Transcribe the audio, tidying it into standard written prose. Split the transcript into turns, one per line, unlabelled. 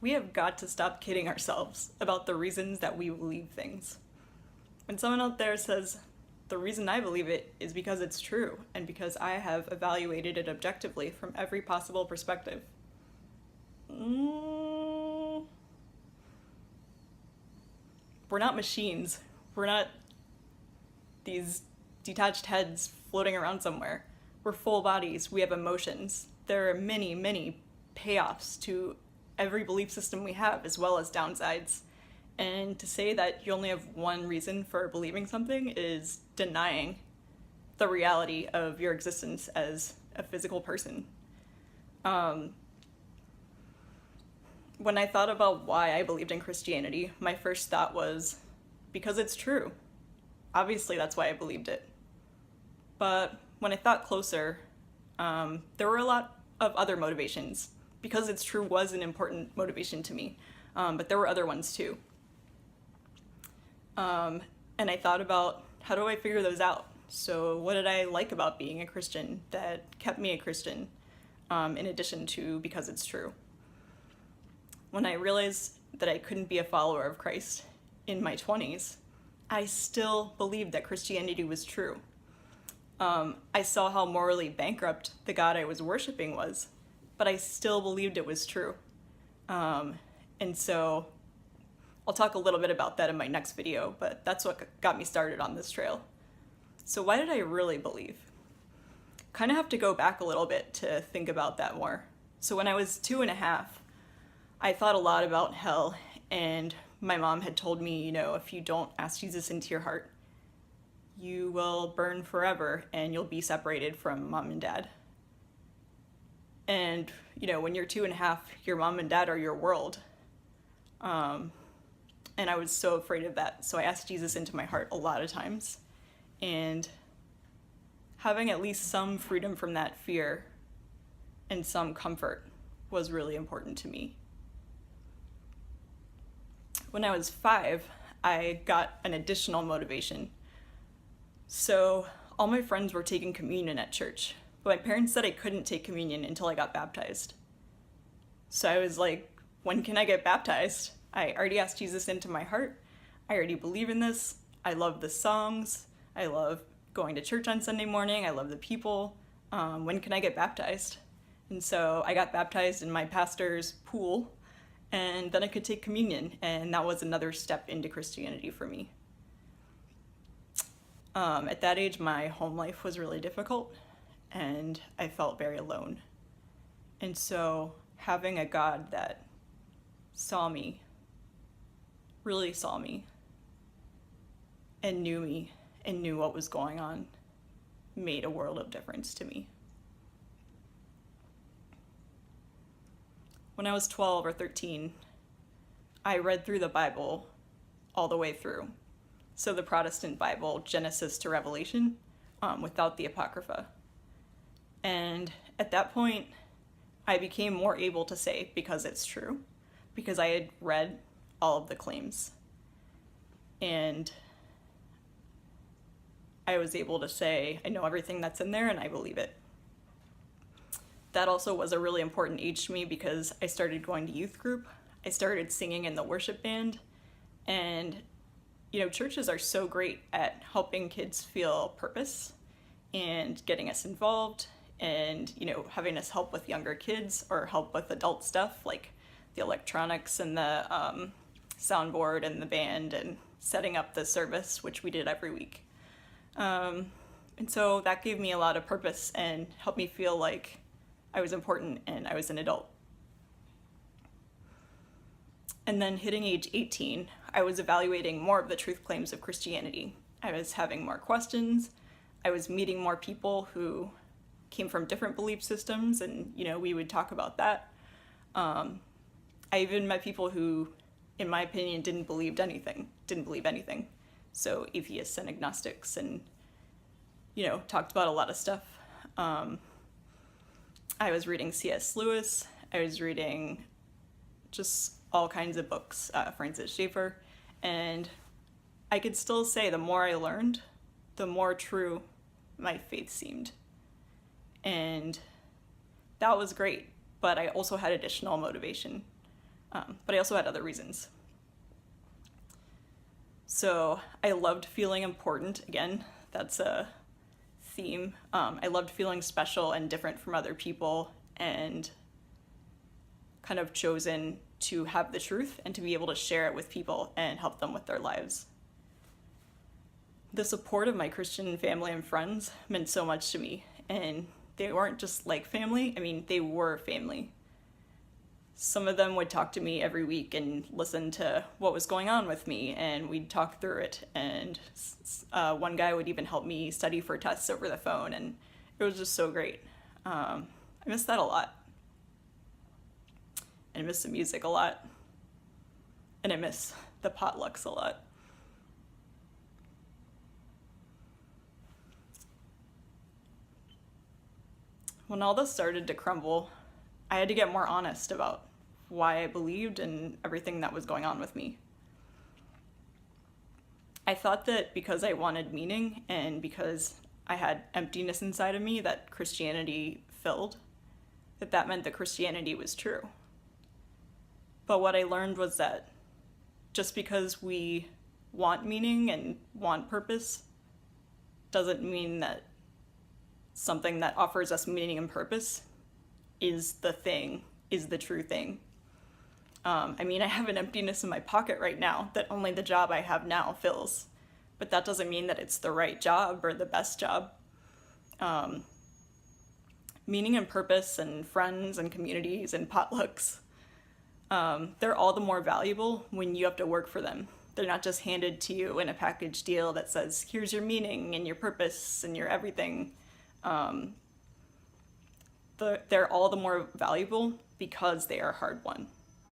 We have got to stop kidding ourselves about the reasons that we believe things. When someone out there says, the reason I believe it is because it's true and because I have evaluated it objectively from every possible perspective. We're not machines. We're not these detached heads floating around somewhere. We're full bodies. We have emotions. There are many, many payoffs to every belief system we have, as well as downsides. And to say that you only have one reason for believing something is denying the reality of your existence as a physical person. When I thought about why I believed in Christianity, my first thought was, because it's true. Obviously, that's why I believed it. But when I thought closer, there were a lot of other motivations. Because it's true was an important motivation to me, but there were other ones too. And I thought about, how do I figure those out? So what did I like about being a Christian that kept me a Christian, in addition to because it's true? When I realized that I couldn't be a follower of Christ in my 20s, I still believed that Christianity was true. I saw how morally bankrupt the God I was worshiping was, but I still believed it was true. And so I'll talk a little bit about that in my next video, but that's what got me started on this trail. So why did I really believe? Kind of have to go back a little bit to think about that more. So when I was 2.5, I thought a lot about hell, and my mom had told me, if you don't ask Jesus into your heart, you will burn forever and you'll be separated from mom and dad. And, when you're 2.5, your mom and dad are your world. And I was so afraid of that. So I asked Jesus into my heart a lot of times. And having at least some freedom from that fear and some comfort was really important to me. When I was 5, I got an additional motivation. So all my friends were taking communion at church, but my parents said I couldn't take communion until I got baptized. So I was like, when can I get baptized? I already asked Jesus into my heart. I already believe in this. I love the songs. I love going to church on Sunday morning. I love the people. When can I get baptized? And so I got baptized in my pastor's pool, and then I could take communion, and that was another step into Christianity for me. At that age, my home life was really difficult, and I felt very alone. And so having a God that saw me, really saw me, and knew what was going on, made a world of difference to me. When I was 12 or 13, I read through the Bible all the way through. So the Protestant Bible, Genesis to Revelation, without the Apocrypha. And at that point, I became more able to say, because it's true, because I had read all of the claims. And I was able to say, I know everything that's in there and I believe it. That also was a really important age to me because I started going to youth group. I started singing in the worship band. And, churches are so great at helping kids feel purpose and getting us involved and, having us help with younger kids or help with adult stuff like the electronics and the soundboard and the band and setting up the service, which we did every week. And so that gave me a lot of purpose and helped me feel like I was important and I was an adult. And then hitting age 18, I was evaluating more of the truth claims of Christianity. I was having more questions. I was meeting more people who came from different belief systems, and, we would talk about that. I even met people who, in my opinion, didn't believe anything. So atheists and agnostics and, talked about a lot of stuff. I was reading C.S. Lewis. I was reading just all kinds of books, Francis Schaeffer, and I could still say the more I learned, the more true my faith seemed. And that was great, but I also had additional motivation. But I also had other reasons. So I loved feeling important. Again, that's a theme. I loved feeling special and different from other people, and kind of chosen to have the truth and to be able to share it with people and help them with their lives. The support of my Christian family and friends meant so much to me, and they weren't just like family, I mean, they were family. Some of them would talk to me every week and listen to what was going on with me, and we'd talk through it, and one guy would even help me study for tests over the phone, and it was just so great. I miss that a lot. And I miss the music a lot. And I miss the potlucks a lot. When all this started to crumble, I had to get more honest about why I believed and everything that was going on with me. I thought that because I wanted meaning and because I had emptiness inside of me that Christianity filled, that meant that Christianity was true. But what I learned was that just because we want meaning and want purpose doesn't mean that something that offers us meaning and purpose is the thing, is the true thing. I mean, I have an emptiness in my pocket right now that only the job I have now fills. But that doesn't mean that it's the right job or the best job. Meaning and purpose and friends and communities and potlucks, they're all the more valuable when you have to work for them. They're not just handed to you in a package deal that says, here's your meaning and your purpose and your everything. They're all the more valuable because they are hard won.